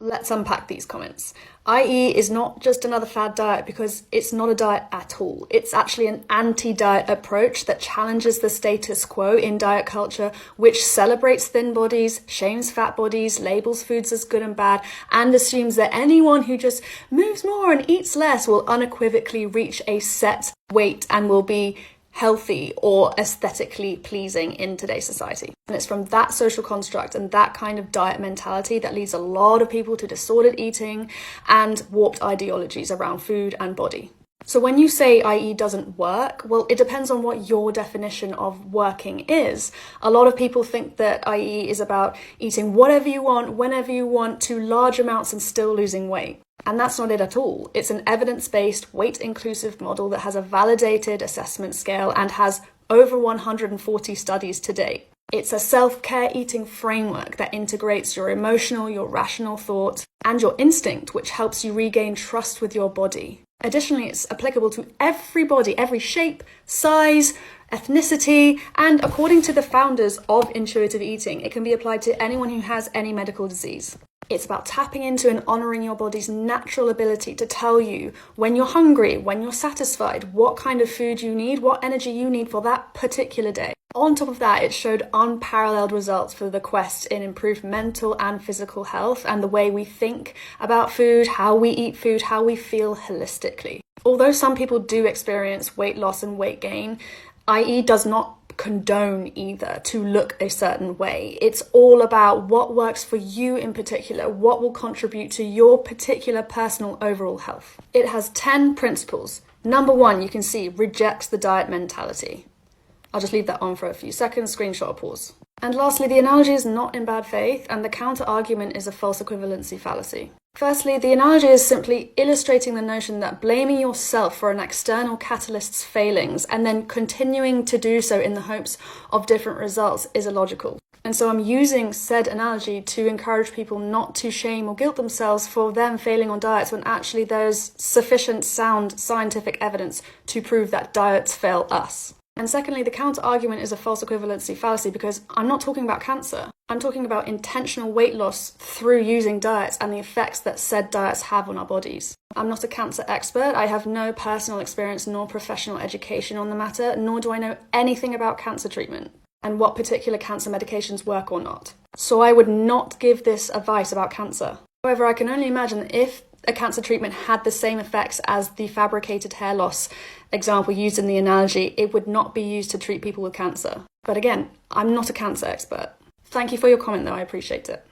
Let's unpack these comments. IE is not just another fad diet because it's not a diet at all. It's actually an anti-diet approach that challenges the status quo in diet culture, which celebrates thin bodies, shames fat bodies, labels foods as good and bad, and assumes that anyone who just moves more and eats less will unequivocally reach a set weight and will be healthy or aesthetically pleasing in today's society. And it's from that social construct and that kind of diet mentality that leads a lot of people to disordered eating and warped ideologies around food and body. So when you say IE doesn't work, well, it depends on what your definition of working is. A lot of people think that IE is about eating whatever you want, whenever you want, to large amounts and still losing weight. And that's not it at all. It's an evidence-based, weight-inclusive model that has a validated assessment scale and has over 140 studies to date. It's a self-care eating framework that integrates your emotional, your rational thought, and your instinct, which helps you regain trust with your body. Additionally, it's applicable to everybody, every shape, size, ethnicity, and according to the founders of intuitive eating, it can be applied to anyone who has any medical disease. It's about tapping into and honoring your body's natural ability to tell you when you're hungry, when you're satisfied, what kind of food you need, what energy you need for that particular day. On top of that, it showed unparalleled results for the quest in improved mental and physical health and the way we think about food, how we eat food, how we feel holistically. Although some people do experience weight loss and weight gain, IE does not condone either to look a certain way. It's all about what works for you in particular, what will contribute to your particular personal overall health. It has 10 principles. Number 1, you can see, rejects the diet mentality. I'll just leave that on for a few seconds, screenshot or pause. And lastly, the analogy is not in bad faith, and the counter-argument is a false equivalency fallacy. Firstly, the analogy is simply illustrating the notion that blaming yourself for an external catalyst's failings and then continuing to do so in the hopes of different results is illogical. And so I'm using said analogy to encourage people not to shame or guilt themselves for them failing on diets when actually there's sufficient sound scientific evidence to prove that diets fail us. And secondly, the counter-argument is a false equivalency fallacy because I'm not talking about cancer. I'm talking about intentional weight loss through using diets and the effects that said diets have on our bodies. I'm not a cancer expert. I have no personal experience nor professional education on the matter, nor do I know anything about cancer treatment and what particular cancer medications work or not. So I would not give this advice about cancer. However, I can only imagine if a cancer treatment had the same effects as the fabricated hair loss example used in the analogy, it would not be used to treat people with cancer. But again, I'm not a cancer expert. Thank you for your comment though, I appreciate it.